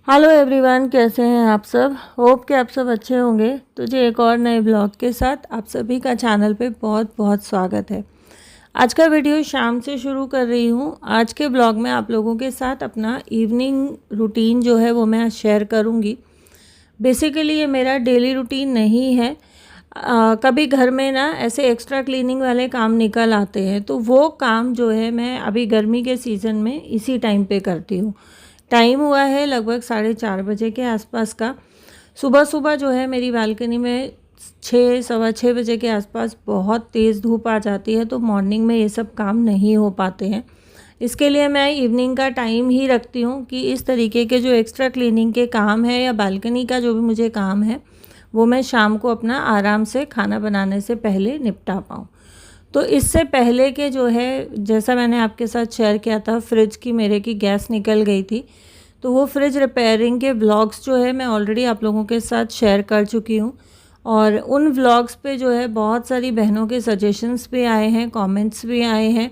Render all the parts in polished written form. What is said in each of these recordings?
Hello everyone, कैसे हैं आप सब। होप कि आप सब अच्छे होंगे। तो जी एक और नए ब्लॉग के साथ आप सभी का चैनल पे बहुत बहुत स्वागत है। आज का वीडियो शाम से शुरू कर रही हूँ। आज के ब्लॉग में आप लोगों के साथ अपना इवनिंग रूटीन जो है वो मैं शेयर करूँगी। बेसिकली ये मेरा डेली रूटीन नहीं है। कभी घर में ना ऐसे एक्स्ट्रा क्लीनिंग वाले काम निकल आते हैं, तो वो काम जो है मैं अभी गर्मी के सीज़न में इसी टाइम पे करती हूँ। टाइम हुआ है लगभग 4:30 के आसपास का। सुबह सुबह जो है मेरी बालकनी में 6 सवा 6 बजे के आसपास बहुत तेज़ धूप आ जाती है, तो मॉर्निंग में ये सब काम नहीं हो पाते हैं। इसके लिए मैं इवनिंग का टाइम ही रखती हूँ कि इस तरीके के जो एक्स्ट्रा क्लीनिंग के काम है या बालकनी का जो भी मुझे काम है वो मैं शाम को अपना आराम से खाना बनाने से पहले निपटा पाऊँ। तो इससे पहले के जो है, जैसा मैंने आपके साथ शेयर किया था, फ्रिज की मेरे की गैस निकल गई थी, तो वो फ्रिज रिपेयरिंग के व्लॉग्स जो है मैं ऑलरेडी आप लोगों के साथ शेयर कर चुकी हूँ। और उन व्लॉग्स पे जो है बहुत सारी बहनों के सजेशंस भी आए हैं, कमेंट्स भी आए हैं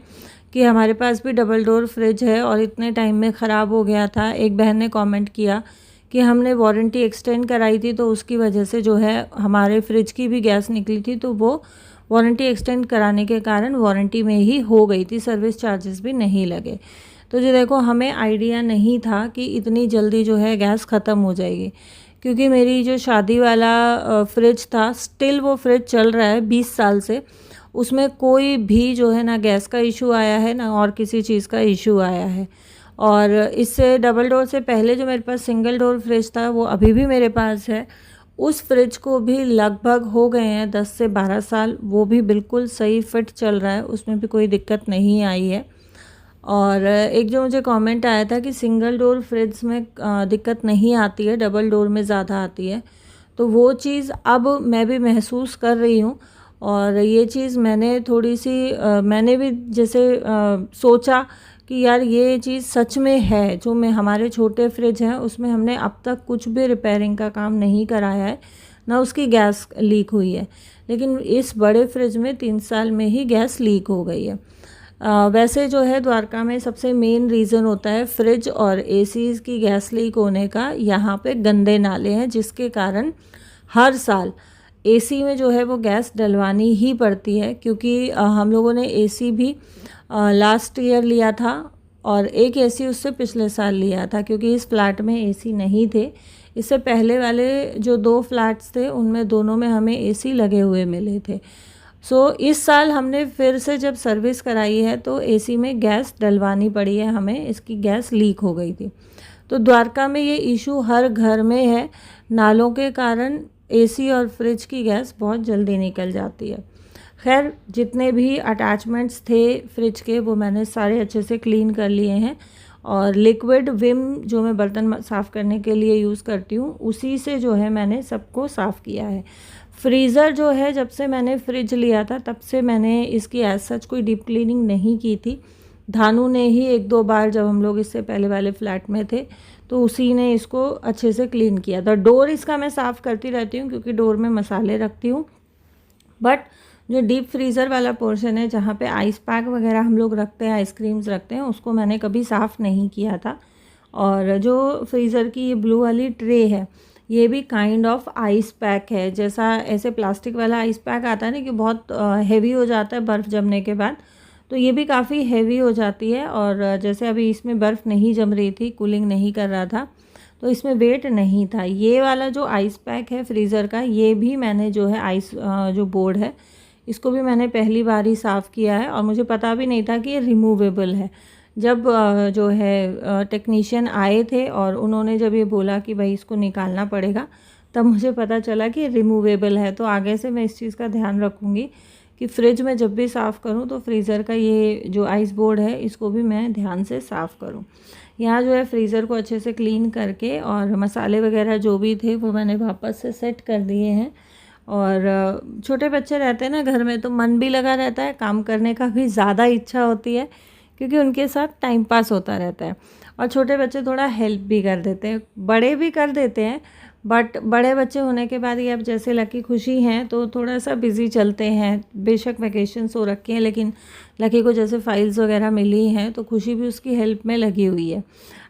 कि हमारे पास भी डबल डोर फ्रिज है और इतने टाइम में ख़राब हो गया था। एक बहन ने कमेंट किया कि हमने वारंटी एक्सटेंड कराई थी, तो उसकी वजह से जो है हमारे फ्रिज की भी गैस निकली थी, तो वो वारंटी एक्सटेंड कराने के कारण वारंटी में ही हो गई थी, सर्विस चार्जेस भी नहीं लगे। तो जी देखो, हमें आइडिया नहीं था कि इतनी जल्दी जो है गैस ख़त्म हो जाएगी, क्योंकि मेरी जो शादी वाला फ्रिज था, स्टिल वो फ्रिज चल रहा है 20 साल से। उसमें कोई भी जो है ना गैस का इशू आया है ना और किसी चीज़ का इशू आया है। और इससे डबल डोर से पहले जो मेरे पास सिंगल डोर फ्रिज था वो अभी भी मेरे पास है। उस फ्रिज को भी लगभग हो गए हैं 10 से 12 साल, वो भी बिल्कुल सही फिट चल रहा है, उसमें भी कोई दिक्कत नहीं आई है। और एक जो मुझे कमेंट आया था कि सिंगल डोर फ्रिज में दिक्कत नहीं आती है, डबल डोर में ज़्यादा आती है, तो वो चीज़ अब मैं भी महसूस कर रही हूँ। और ये चीज़ मैंने थोड़ी सी मैंने भी जैसे सोचा कि यार ये चीज़ सच में है। जो मैं हमारे छोटे फ्रिज हैं उसमें हमने अब तक कुछ भी रिपेयरिंग का काम नहीं कराया है, ना उसकी गैस लीक हुई है, लेकिन इस बड़े फ्रिज में 3 साल में ही गैस लीक हो गई है। वैसे जो है द्वारका में सबसे मेन रीज़न होता है फ्रिज और एसीज़ की गैस लीक होने का, यहाँ पे गंदे नाले हैं, जिसके कारण हर साल एसी में जो है वो गैस डलवानी ही पड़ती है। क्योंकि हम लोगों ने एसी भी लास्ट ईयर लिया था और एक एसी उससे पिछले साल लिया था, क्योंकि इस फ्लैट में एसी नहीं थे। इससे पहले वाले जो 2 फ्लैट्स थे उनमें दोनों में हमें एसी लगे हुए मिले थे। इस साल हमने फिर से जब सर्विस कराई है तो एसी में गैस डलवानी पड़ी है हमें, इसकी गैस लीक हो गई थी। तो द्वारका में ये इशू हर घर में है, नालों के कारण एसी और फ्रिज की गैस बहुत जल्दी निकल जाती है। खैर, जितने भी अटैचमेंट्स थे फ्रिज के वो मैंने सारे अच्छे से क्लीन कर लिए हैं। और लिक्विड विम जो मैं बर्तन साफ़ करने के लिए यूज़ करती हूँ, उसी से जो है मैंने सबको साफ़ किया है। फ्रीज़र जो है, जब से मैंने फ्रिज लिया था तब से मैंने इसकी एज सच कोई डीप क्लीनिंग नहीं की थी। धानु ने ही 1-2 बार, जब हम लोग इससे पहले वाले फ्लैट में थे, तो उसी ने इसको अच्छे से क्लीन किया था। डोर इसका मैं साफ़ करती रहती हूँ क्योंकि डोर में मसाले रखती हूँ, बट जो डीप फ्रीज़र वाला पोर्शन है जहाँ पे आइस पैक वगैरह हम लोग रखते हैं, आइसक्रीम्स रखते हैं, उसको मैंने कभी साफ़ नहीं किया था। और जो फ्रीज़र की ये ब्लू वाली ट्रे है, ये भी काइंड ऑफ आइस पैक है। जैसा ऐसे प्लास्टिक वाला आइस पैक आता है ना कि बहुत हेवी हो जाता है बर्फ़ जमने के बाद, तो ये भी काफ़ी हेवी हो जाती है। और जैसे अभी इसमें बर्फ़ नहीं जम रही थी, कूलिंग नहीं कर रहा था, तो इसमें वेट नहीं था। ये वाला जो आइस पैक है फ्रीज़र का, ये भी मैंने जो है आइस जो बोर्ड है, इसको भी मैंने पहली बार ही साफ़ किया है और मुझे पता भी नहीं था कि ये रिमूवेबल है। जब जो है टेक्नीशियन आए थे और उन्होंने जब ये बोला कि भाई इसको निकालना पड़ेगा, तब मुझे पता चला कि रिमूवेबल है। तो आगे से मैं इस चीज़ का ध्यान रखूँगी कि फ्रिज में जब भी साफ़ करूँ तो फ्रीज़र का ये जो आइस बोर्ड है इसको भी मैं ध्यान से साफ़ करूँ। यहाँ जो है फ्रीज़र को अच्छे से क्लीन करके और मसाले वगैरह जो भी थे वो मैंने वापस से सेट कर दिए हैं। और छोटे बच्चे रहते हैं ना घर में, तो मन भी लगा रहता है, काम करने का भी ज़्यादा इच्छा होती है, क्योंकि उनके साथ टाइम पास होता रहता है। और छोटे बच्चे थोड़ा हेल्प भी कर देते हैं, बड़े भी कर देते हैं, बट बड़े बच्चे होने के बाद ये अब जैसे लकी खुशी हैं तो थोड़ा सा बिज़ी चलते हैं। बेशक वैकेशंस हो रखे हैं, लेकिन लकी को जैसे फाइल्स वगैरह मिली हैं तो खुशी भी उसकी हेल्प में लगी हुई है।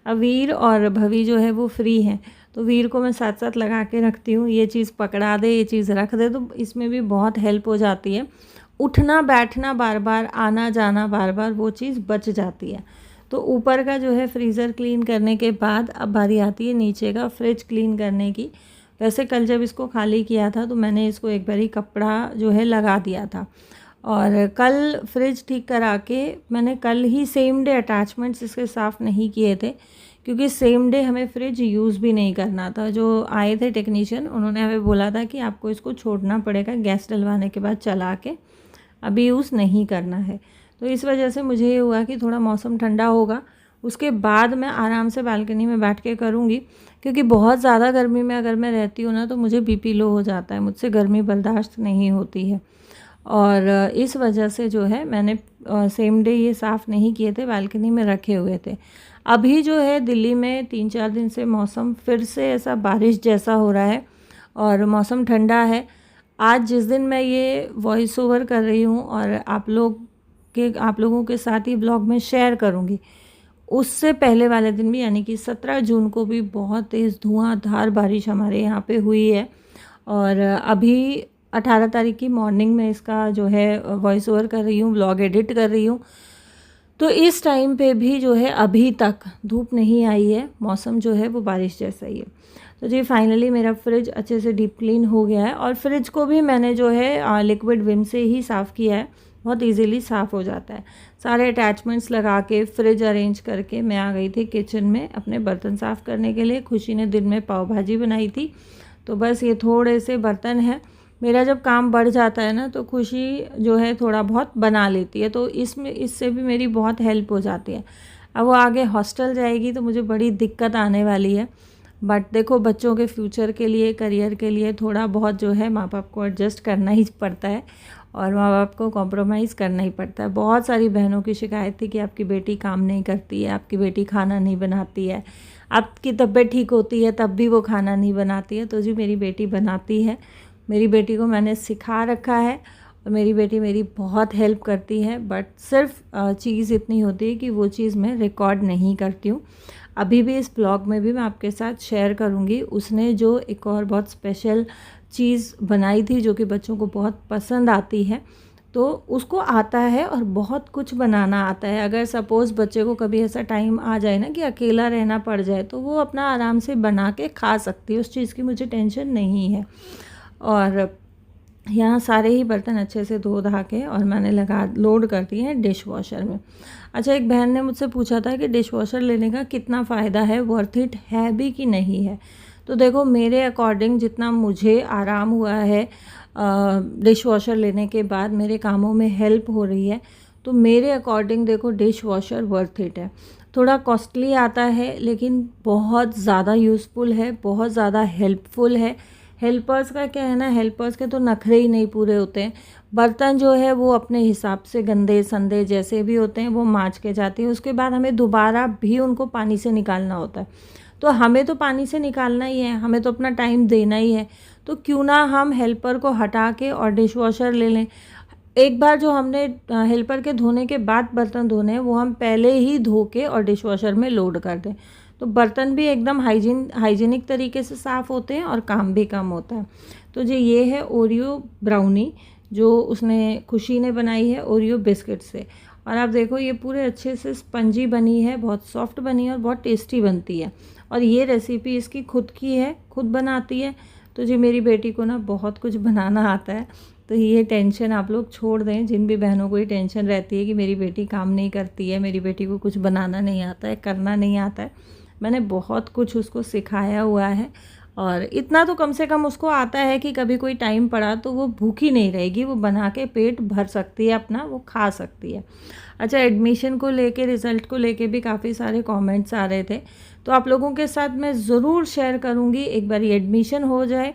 अब वीर और भवी जो है वो फ्री हैं, तो वीर को मैं साथ साथ लगा के रखती हूँ, ये चीज़ पकड़ा दे, ये चीज़ रख दे, तो इसमें भी बहुत हेल्प हो जाती है। उठना बैठना बार बार, आना जाना बार बार, वो चीज़ बच जाती है। तो ऊपर का जो है फ्रीज़र क्लीन करने के बाद अब बारी आती है नीचे का फ्रिज क्लीन करने की। वैसे कल जब इसको खाली किया था तो मैंने इसको एक बारी कपड़ा जो है लगा दिया था, और कल फ्रिज ठीक करा के मैंने कल ही सेम डे अटैचमेंट्स इसके साफ़ नहीं किए थे, क्योंकि सेम डे हमें फ्रिज यूज़ भी नहीं करना था। जो आए थे टेक्नीशियन, उन्होंने हमें बोला था कि आपको इसको छोड़ना पड़ेगा गैस डलवाने के बाद चला के, अभी यूज़ नहीं करना है। तो इस वजह से मुझे ये हुआ कि थोड़ा मौसम ठंडा होगा उसके बाद मैं आराम से बालकनी में बैठ के करूँगी, क्योंकि बहुत ज़्यादा गर्मी में अगर मैं रहती हूँ ना तो मुझे बीपी लो हो जाता है, मुझसे गर्मी बर्दाश्त नहीं होती है। और इस वजह से जो है मैंने सेम डे ये साफ़ नहीं किए थे, बालकनी में रखे हुए थे। अभी जो है दिल्ली में 3-4 दिन से मौसम फिर से ऐसा बारिश जैसा हो रहा है और मौसम ठंडा है। आज जिस दिन मैं ये वॉइस ओवर कर रही हूँ और आप लोगों के साथ ही ब्लॉग में शेयर करूँगी, उससे पहले वाले दिन भी यानी कि 17 जून को भी बहुत तेज़ धुआंधार बारिश हमारे यहाँ पे हुई है। और अभी 18 तारीख की मॉर्निंग में इसका जो है वॉइस ओवर कर रही हूँ, ब्लॉग एडिट कर रही हूँ, तो इस टाइम पे भी जो है अभी तक धूप नहीं आई है, मौसम जो है वो बारिश जैसा ही है। तो जी फाइनली मेरा फ्रिज अच्छे से डीप क्लीन हो गया है, और फ्रिज को भी मैंने जो है लिक्विड विम से ही साफ़ किया है, बहुत इजीली साफ़ हो जाता है। सारे अटैचमेंट्स लगा के फ्रिज अरेंज करके मैं आ गई थी किचन में अपने बर्तन साफ़ करने के लिए। खुशी ने दिन में पाव भाजी बनाई थी, तो बस ये थोड़े से बर्तन हैं। मेरा जब काम बढ़ जाता है ना तो खुशी जो है थोड़ा बहुत बना लेती है, तो इससे भी मेरी बहुत हेल्प हो जाती है। अब वो आगे हॉस्टल जाएगी तो मुझे बड़ी दिक्कत आने वाली है, बट देखो बच्चों के फ्यूचर के लिए, करियर के लिए थोड़ा बहुत जो है माँ बाप को एडजस्ट करना ही पड़ता है और माँ बाप को कॉम्प्रोमाइज़ करना ही पड़ता है। बहुत सारी बहनों की शिकायत थी कि आपकी बेटी काम नहीं करती है, आपकी बेटी खाना नहीं बनाती है, आपकी तबीयत ठीक होती है तब भी वो खाना नहीं बनाती है। तो जी मेरी बेटी बनाती है, मेरी बेटी को मैंने सिखा रखा है और मेरी बेटी मेरी बहुत हेल्प करती है, बट सिर्फ चीज़ इतनी होती है कि वो चीज़ मैं रिकॉर्ड नहीं करती हूँ। अभी भी इस ब्लॉग में भी मैं आपके साथ शेयर करूँगी, उसने जो एक और बहुत स्पेशल चीज़ बनाई थी जो कि बच्चों को बहुत पसंद आती है, तो उसको आता है और बहुत कुछ बनाना आता है। अगर सपोज़ बच्चे को कभी ऐसा टाइम आ जाए ना कि अकेला रहना पड़ जाए, तो वो अपना आराम से बना के खा सकती है, उस चीज़ की मुझे टेंशन नहीं है। और यहाँ सारे ही बर्तन अच्छे से धो धा के और मैंने लोड कर दिए हैं डिश वॉशर में। अच्छा, एक बहन ने मुझसे पूछा था कि डिश वॉशर लेने का कितना फ़ायदा है, वर्थ इट है भी कि नहीं है। तो देखो मेरे अकॉर्डिंग जितना मुझे आराम हुआ है डिश वॉशर लेने के बाद, मेरे कामों में हेल्प हो रही है, तो मेरे अकॉर्डिंग देखो डिश वॉशर वर्थ इट है। थोड़ा कॉस्टली आता है लेकिन बहुत ज़्यादा यूज़फुल है, बहुत ज़्यादा हेल्पफुल है। हेल्पर्स का क्या है ना, हेल्पर्स के तो नखरे ही नहीं पूरे होते हैं। बर्तन जो है वो अपने हिसाब से गंदे संदे जैसे भी होते हैं वो मांज के जाते हैं, उसके बाद हमें दोबारा भी उनको पानी से निकालना होता है। तो हमें तो पानी से निकालना ही है, हमें तो अपना टाइम देना ही है, तो क्यों ना हम हेल्पर को हटा के और डिश वॉशर ले लें। एक बार जो हमने हेल्पर के धोने के बाद बर्तन धोने हैं वो हम पहले ही धो के और डिश वॉशर में लोड कर दें, तो बर्तन भी एकदम हाइजीनिक तरीके से साफ़ होते हैं और काम भी कम होता है। तो जी ये है ओरियो ब्राउनी जो खुशी ने बनाई है ओरियो बिस्किट से, और आप देखो ये पूरे अच्छे से स्पंजी बनी है, बहुत सॉफ्ट बनी है और बहुत टेस्टी बनती है। और ये रेसिपी इसकी खुद की है, खुद बनाती है। तो जी मेरी बेटी को ना बहुत कुछ बनाना आता है, तो ये टेंशन आप लोग छोड़ दें। जिन भी बहनों को ये टेंशन रहती है कि मेरी बेटी काम नहीं करती है, मेरी बेटी को कुछ बनाना नहीं आता है, करना नहीं आता है, मैंने बहुत कुछ उसको सिखाया हुआ है। और इतना तो कम से कम उसको आता है कि कभी कोई टाइम पड़ा तो वो भूखी नहीं रहेगी, वो बना के पेट भर सकती है अपना, वो खा सकती है। अच्छा, एडमिशन को लेके, रिज़ल्ट को लेके भी काफ़ी सारे कमेंट्स आ रहे थे, तो आप लोगों के साथ मैं ज़रूर शेयर करूँगी। एक बार एडमिशन हो जाए,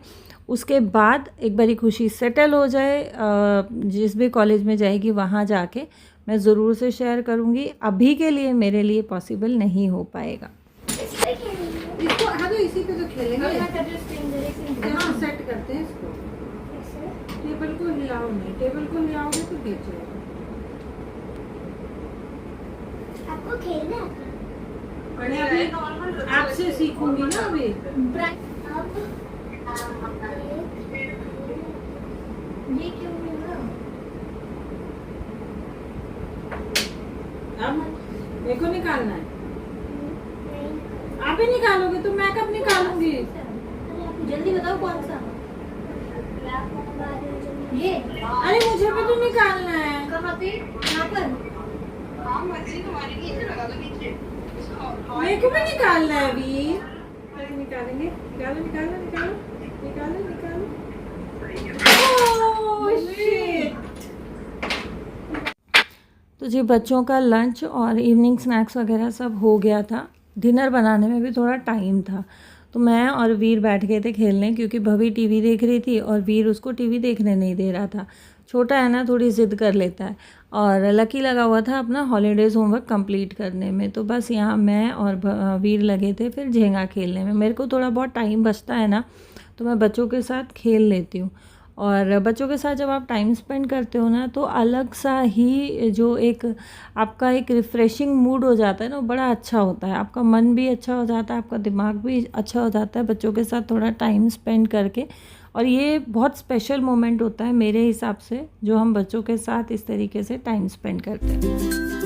उसके बाद एक बारी खुशी सेटल हो जाए, जिस भी कॉलेज में जाएगी वहाँ जाके मैं ज़रूर से शेयर करूँगी। अभी के लिए मेरे लिए पॉसिबल नहीं हो पाएगा। इसको हाँ, तो इसी पे तो खेलेंगे। हाँ, सेट करते हैं इसको। टेबल को हिलाओ नहीं, टेबल को हिलाओगे तो गिर जाएगा। आपको खेलना मैं अभी आपसे सीखूंगी ना अभी। ये क्यों हुआ? अब मेरे को निकालना है। आप ही निकालोगे तो मैं कब निकालूंगी? जल्दी बताओ कौन सा? ये अरे मुझे भी तो निकालना है। कहाँ पे? यहाँ पर? मेरे को भी निकालना है अभी। निकालेंगे, निकालो निकालो निकालो निकालो निकालो। Oh shit. तो जी बच्चों का लंच और इवनिंग स्नैक्स वगैरह सब हो गया था। डिनर बनाने में भी थोड़ा टाइम था, तो मैं और वीर बैठ गए थे खेलने, क्योंकि भवी टीवी देख रही थी और वीर उसको टीवी देखने नहीं दे रहा था। छोटा है ना, थोड़ी ज़िद कर लेता है। और लकी लगा हुआ था अपना हॉलीडेज़ होमवर्क कंप्लीट करने में, तो बस यहाँ मैं और वीर लगे थे फिर झेंगा खेलने में। मेरे को थोड़ा बहुत टाइम बचता है ना, तो मैं बच्चों के साथ खेल लेती हूँ। और बच्चों के साथ जब आप टाइम स्पेंड करते हो ना, तो अलग सा ही जो एक आपका एक रिफ़्रेशिंग मूड हो जाता है ना, वो बड़ा अच्छा होता है। आपका मन भी अच्छा हो जाता है, आपका दिमाग भी अच्छा हो जाता है बच्चों के साथ थोड़ा टाइम स्पेंड करके। और ये बहुत स्पेशल मोमेंट होता है मेरे हिसाब से, जो हम बच्चों के साथ इस तरीके से टाइम स्पेंड करते हैं।